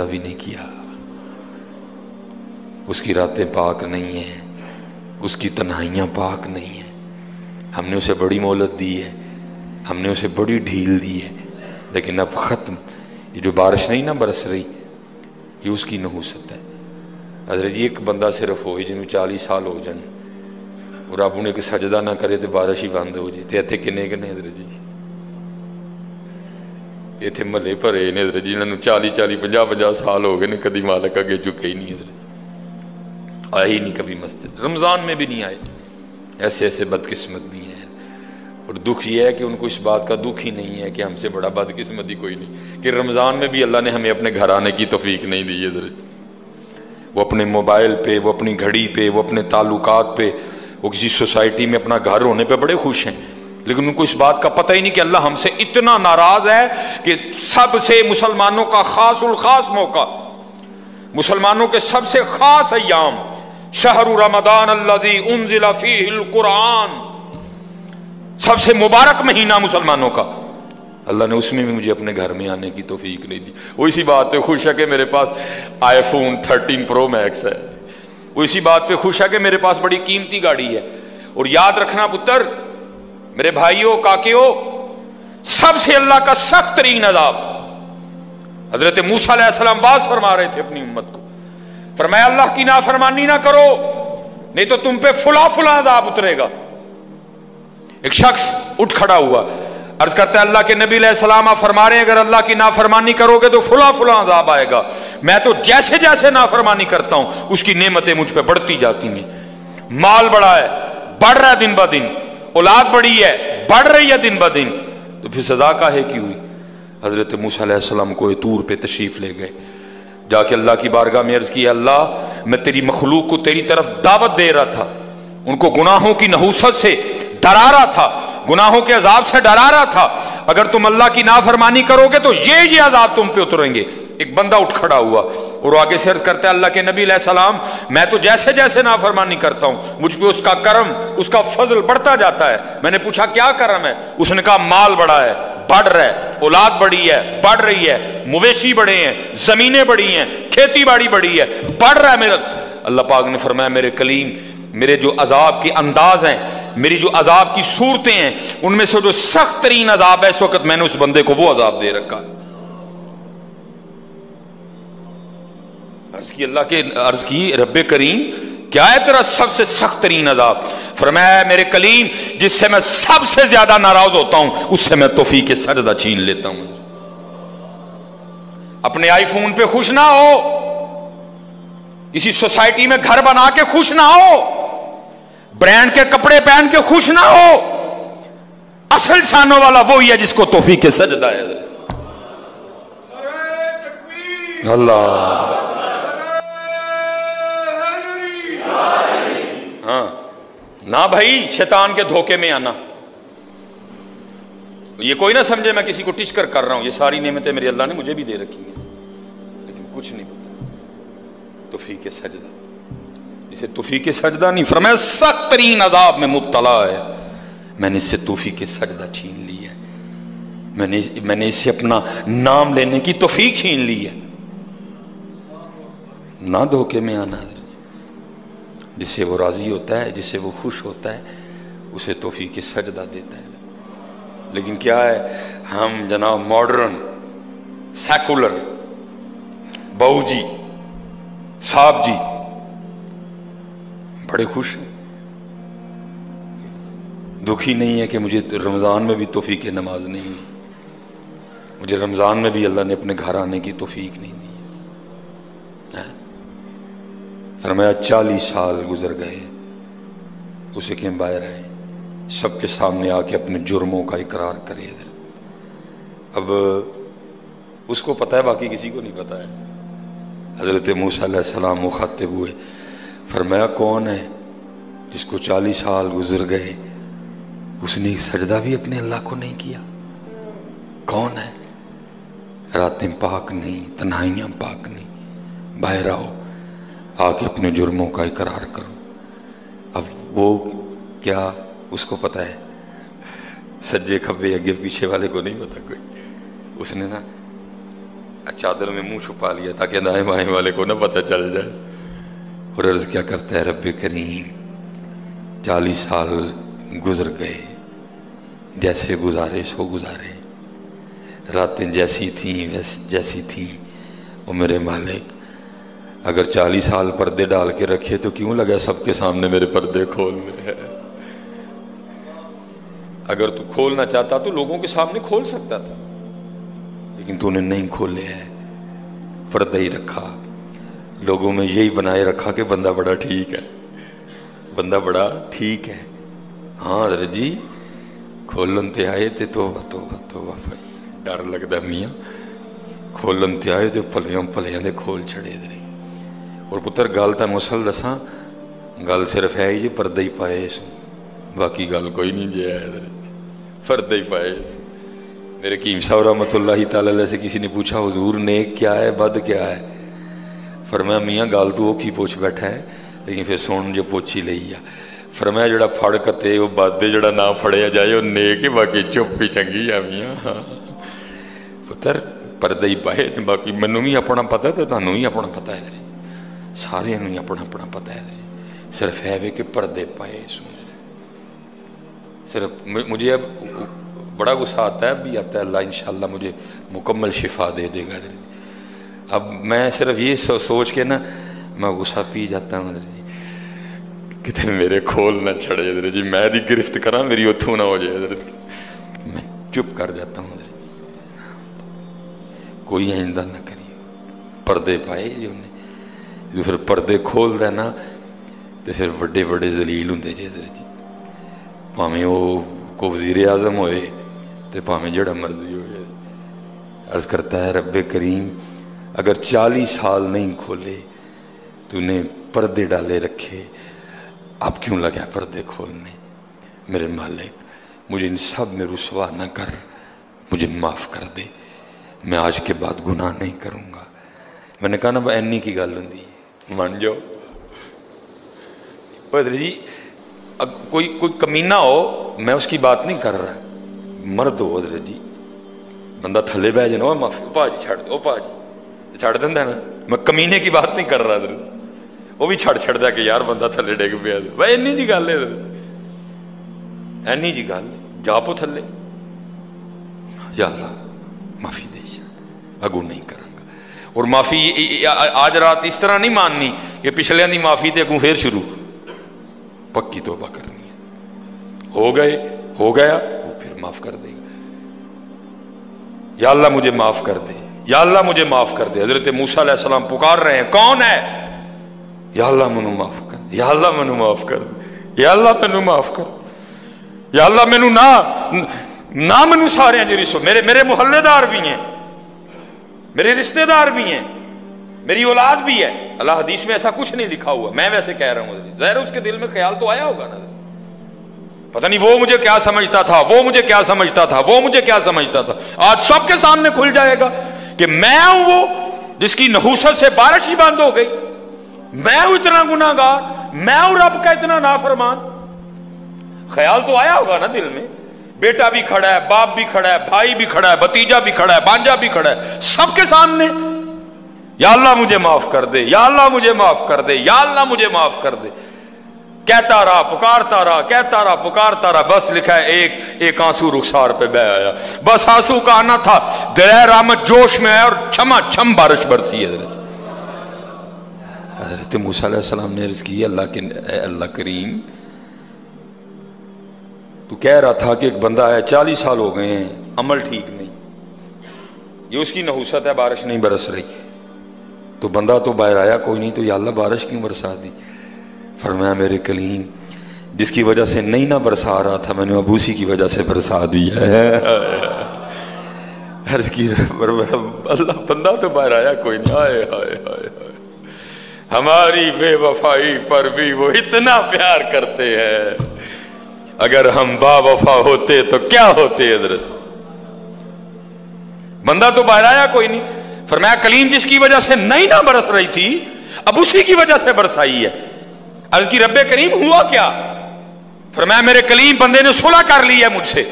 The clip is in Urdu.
بھی نہیں کیا. اس کی راتیں پاک نہیں ہیں, اس کی تنہائیاں پاک نہیں ہیں. ہم نے اسے بڑی مہلت دی ہے, ہم نے اسے بڑی ڈھیل دی ہے, لیکن اب ختم. یہ جو بارش نہیں نا برس رہی, یہ اس کی نحوست ہے. حضرت جی ایک بندہ صرف ہوئی جنہوں 40 سال ہو جائیں اور آپ انہیں کہ سجدہ نہ کرے تو بارش ہی بند ہو جائے. تے اتنے کنے کنے حضرت جی اتنے محلے بھرے نے حضرت جی, انہوں 40-50 سال ہو گئے نے, کدی مالک اگے چکے ہی نہیں حضرت, آئے ہی نہیں کبھی مسجد, رمضان میں بھی نہیں آئے. ایسے ایسے بدقسمت بھی ہیں. اور دکھ یہ ہے کہ ان کو اس بات کا دکھ ہی نہیں ہے کہ ہم سے بڑا بدقسمت ہی کوئی نہیں, کہ رمضان میں بھی اللہ نے ہمیں اپنے گھر آنے کی توفیق نہیں دی حضرت. وہ اپنے موبائل پہ, وہ اپنی گھڑی پہ, وہ اپنے تعلقات پہ, وہ کسی سوسائٹی میں اپنا گھر ہونے پہ بڑے خوش ہیں, لیکن ان کو اس بات کا پتہ ہی نہیں کہ اللہ ہم سے اتنا ناراض ہے کہ سب سے مسلمانوں کا خاص الخاص موقع, مسلمانوں کے سب سے خاص ایام, شہر رمضان الذی انزل فیہ القرآن, سب سے مبارک مہینہ مسلمانوں کا, اللہ نے اس میں بھی مجھے اپنے گھر میں آنے کی توفیق نہیں دی. وہ اسی بات پہ خوش ہے کہ میرے پاس آئی فون 13 پرو میکس ہے, وہ اسی بات پہ خوش ہے کہ میرے پاس بڑی قیمتی گاڑی ہے. اور یاد رکھنا پتر, میرے بھائیوں کاکیوں, سب سے اللہ کا سخت ترین عذاب, حضرت موسیٰ علیہ السلام باز فرما رہے تھے اپنی امت کو, فرمایا اللہ کی نافرمانی نہ کرو نہیں تو تم پہ فلاں فلاں عذاب اترے گا. ایک شخص اٹھ کھڑا ہوا, عرض کرتا ہے اللہ کے نبی علیہ السلام آپ فرما رہے ہیں اگر اللہ کی نافرمانی کرو گے تو فلاں فلاں عذاب آئے گا. میں تو جیسے جیسے نافرمانی کرتا ہوں اس کی نعمتیں مجھ پہ بڑھتی جاتی ہیں. مال بڑا ہے, بڑھ رہا ہے دن بہ دن, اولاد بڑی ہے, بڑھ رہی ہے دن بہ دن, تو پھر سزا کاہے کی ہوئی؟ حضرت موسیٰ علیہ السلام کوہ طور پہ تشریف لے گئے, جا کے اللہ کی بارگاہ میں عرض کی, اللہ میں تیری مخلوق کو تیری طرف دعوت دے رہا تھا, ان کو گناہوں کی نحوست سے ڈرا رہا تھا, گناہوں کے عذاب سے ڈرا رہا تھا, اگر تم اللہ کی نافرمانی کرو گے تو یہ عذاب تم پہ اتریں گے. ایک بندہ اٹھ کھڑا ہوا اور وہ آگے سے عرض کرتا ہے اللہ کے نبی علیہ السلام میں تو جیسے جیسے نافرمانی کرتا ہوں مجھ پہ اس کا کرم, اس کا فضل بڑھتا جاتا ہے. میں نے پوچھا کیا کرم ہے؟ اس نے کہا مال بڑا ہے, بڑھ رہا ہے, اولاد بڑی ہے, بڑھ رہی ہے, مویشی بڑے ہیں, زمینیں بڑی ہیں, کھیتی باڑی بڑی ہے, بڑھ رہا ہے میرا. اللہ پاک نے فرمایا میرے کلیم, میرے جو عذاب کے انداز ہیں, میری جو عذاب کی صورتیں ہیں, ان میں سے جو سخت ترین عذاب ہے اس وقت میں نے اس بندے کو وہ عذاب دے رکھا ہے. عرض کی رب کریم کیا ہے تیرا سب سے سخت ترین عذاب؟ فرمایا میرے کلیم جس سے میں سب سے زیادہ ناراض ہوتا ہوں اس سے میں توفیق سجدہ چھین لیتا ہوں. اپنے آئی فون پہ خوش نہ ہو, کسی سوسائٹی میں گھر بنا کے خوش نہ ہو, برانڈ کے کپڑے پہن کے خوش نہ ہو, اصل شانوں والا وہی ہے جس کو توفیق سجدہ ہے. اللہ ہاں نہ بھائی شیطان کے دھوکے میں آنا. یہ کوئی نہ سمجھے میں کسی کو ٹچ کر رہا ہوں, یہ ساری نعمتیں میرے اللہ نے مجھے بھی دے رکھی ہیں, لیکن کچھ نہیں پتا. توفیق سجدہ, اسے توفیق سجدہ نہیں, فرمایا سخت ترین عذاب میں مبتلا ہے, میں نے اس سے توفیق سجدہ چھین لی ہے, میں نے اس سے اپنا نام لینے کی توفیق چھین لی ہے. نہ دھوکے میں آنا, جس سے وہ راضی ہوتا ہے, جس سے وہ خوش ہوتا ہے, اسے توفیق سجدہ دیتا ہے. لیکن کیا ہے, ہم جناب ماڈرن سیکولر بہو جی صاحب جی بڑے خوش ہیں. دکھی نہیں ہے کہ مجھے رمضان میں بھی توفیق نماز نہیں ہے, مجھے رمضان میں بھی اللہ نے اپنے گھر آنے کی توفیق نہیں دی. فرمایا 40 سال گزر گئے, اسے کہ باہر آئے, سب کے سامنے آ کے اپنے جرموں کا اقرار کرے. اب اس کو پتہ ہے, باقی کسی کو نہیں پتہ ہے. حضرت موسیٰ علیہ السلام مخاطب ہوئے, فرمایا کون ہے جس کو 40 سال گزر گئے اس نے سجدہ بھی اپنے اللہ کو نہیں کیا؟ کون ہے؟ راتیں پاک نہیں, تنہائیاں پاک نہیں, باہر آؤ, آ کے اپنے جرموں کا اقرار کرو. اب وہ کیا اس کو پتہ ہے, سجے کھبے اگے پیچھے والے کو نہیں پتا کوئی. اس نے نا چادر میں منہ چھپا لیا تاکہ دائیں بائیں والے کو نہ پتہ چل جائے، اور عرض کیا کرتا ہے رب کریم 40 سال گزر گئے، جیسے گزارے سو گزارے، راتیں جیسی تھیں جیسی تھیں، وہ میرے مالک اگر 40 سال پردے ڈال کے رکھے تو کیوں لگا سب کے سامنے میرے پردے کھولنے ہیں؟ اگر تو کھولنا چاہتا تو لوگوں کے سامنے کھول سکتا تھا، لیکن تو نے نہیں کھولے ہیں، پردہ ہی رکھا، لوگوں میں یہی بنائے رکھا کہ بندہ بڑا ٹھیک ہے، بندہ بڑا ٹھیک ہے۔ ہاں حضرت جی کھولن تے آئے تے توبہ ڈر لگتا میاں، کھولن تے آئے تے پلیاں دے کھول چھڑے دے۔ اور پتر گل تن مسل دساں، گل صرف ہے یہ پردہ ہی پائے سو، باقی گل کوئی نہیں جی ہے، پردہ ہی پائے سو۔ میرے قیم صاحب رحمۃ اللہ تعالی علیہ سے کسی نے پوچھا حضور نیک کیا ہے بد کیا ہے؟ فرمایا میاں گل تو وہ کی پوچھ بیٹھا ہے، لیکن پھر سن جو پوچھی لئی ہے۔ فرمایا جڑا پھڑ کتے وہ بد دے، جڑا نہ پھڑیا جائے وہ نیک ہے، باقی چپ ہی چنگی ہے میاں۔ پتر پردہ ہی پائے، باقی منوں بھی اپنا پتہ ہے تانوں بھی اپنا پتہ ہے، سارے ہی اپنا اپنا پتہ ہے، صرف ہے کہ پردے پائے سن۔ صرف مجھے اب بڑا غصہ آتا ہے، اب بھی آتا ہے، اللہ انشاءاللہ مجھے مکمل شفا دے دے گا۔ اب میں صرف یہ سوچ کے نا میں غصہ پی جاتا ہوں جی، کتنے میرے کھول نہ چھڑے حضرت جی، میں دی گرفت کراں میری اتھوں نہ ہو جائے حضرت، میں چپ کر جاتا ہوں حضرت جی، کوئی آئندہ نہ کری۔ پردے پائے جی انہیں، جو پھر پردے کھول دینا تو پھر بڑے بڑے ذلیل ہوندے جی حضرت جی، پاویں وہ کو وزیر اعظم ہوئے تو پاویں جڑا مرضی ہوئے۔ عرض کرتا ہے رب کریم اگر 40 سال نہیں کھولے تو نے پردے ڈالے رکھے، اب کیوں لگا پردے کھولنے؟ میرے مالک مجھے ان سب میں رسوا نہ کر، مجھے معاف کر دے، میں آج کے بعد گناہ نہیں کروں گا۔ میں نے کہا نا اینی کی گل ہوندی من جاؤ حضرت جی، کوئی کمینہ ہو میں اس کی بات نہیں کر رہا، مرد ہو حضرت جی، بندہ تھلے بہ جانا معافی پا جی چھڑ دو، پا جی چھڑ دینا نا، میں کمینے کی بات نہیں کر رہا حضرت، وہ بھی چھڑ دیا کہ یار بندہ تھلے ڈگ پیا، بھائی اینی جی گل ہے حضرت، اینی جی گل جا پو تھلے، یا اللہ معافی دے اگو نہیں کروں گا۔ اور معافی آج رات اس طرح نہیں ماننی کہ پچھلے دی معافی تے اگوں پھر شروع، پکی توبہ کرنی ہے، ہو گیا وہ پھر معاف کر دے گا۔ یا اللہ مجھے معاف کر دے، یا اللہ مجھے معاف کر دے۔ حضرت موسیٰ علیہ السلام پکار رہے ہیں، کون ہے؟ یا اللہ منو معاف کر دے، یا اللہ منو معاف کر دے، یا اللہ منو معاف کر دے، یا اللہ منو نہ منو سارے ہیں جی، میرے محلے دار بھی ہیں، میرے رشتہ دار بھی ہیں، میری اولاد بھی ہے۔ اللہ حدیث میں ایسا کچھ نہیں لکھا ہوا، میں ویسے کہہ رہا ہوں، ظاہر اس کے دل میں خیال تو آیا ہوگا نا، پتہ نہیں وہ مجھے کیا سمجھتا تھا، وہ مجھے کیا سمجھتا تھا، وہ مجھے کیا سمجھتا تھا۔ آج سب کے سامنے کھل جائے گا کہ میں ہوں وہ جس کی نحوست سے بارش ہی بند ہو گئی، میں ہوں اتنا گناہ گار، میں ہوں رب کا اتنا نافرمان۔ خیال تو آیا ہوگا نا دل میں، بیٹا بھی کھڑا ہے، باپ بھی کھڑا ہے، بھائی بھی کھڑا ہے، بھتیجا بھی کھڑا ہے، بانجا بھی کھڑا ہے، سب کے سامنے یا اللہ مجھے معاف کر دے، یا اللہ مجھے معاف کر دے، یا اللہ مجھے معاف کر دے۔ کہتا رہا، پکارتا رہا، کہتا رہا، پکارتا رہا، بس لکھا ہے ایک آنسو رخسار پہ بہ آیا، بس آنسو کا آنا تھا، دلیر رحمت جوش میں آیا اور چھما چھم بارش برسی ہے۔ حضرت موسیٰ علیہ السلام نے عرض کی، اللہ کریم تو کہہ رہا تھا کہ ایک بندہ ہے 40 سال ہو گئے ہیں، عمل ٹھیک نہیں، یہ اس کی نحوست ہے، بارش نہیں برس رہی، تو بندہ تو باہر آیا کوئی نہیں، تو یا اللہ بارش کیوں برسا دی؟ فرمایا میرے کلیم جس کی وجہ سے نہیں نہ برسا رہا تھا میں نے اب اسی کی وجہ سے برسا دی ہے۔ عرض کی اللہ بندہ تو باہر آیا کوئی نہیں، ہائے ہائے ہائے ہائے، ہماری بے وفائی پر بھی وہ اتنا پیار کرتے ہیں، اگر ہم با وفا ہوتے تو کیا ہوتے حضرت؟ بندہ تو باہر آیا کوئی نہیں، فرمایا کلیم جس کی وجہ سے نہیں نہ برس رہی تھی اب اسی کی وجہ سے برسائی ہے۔ عرض کی رب کریم ہوا کیا؟ فرمایا میرے کلیم بندے نے صلح کر لی ہے مجھ سے،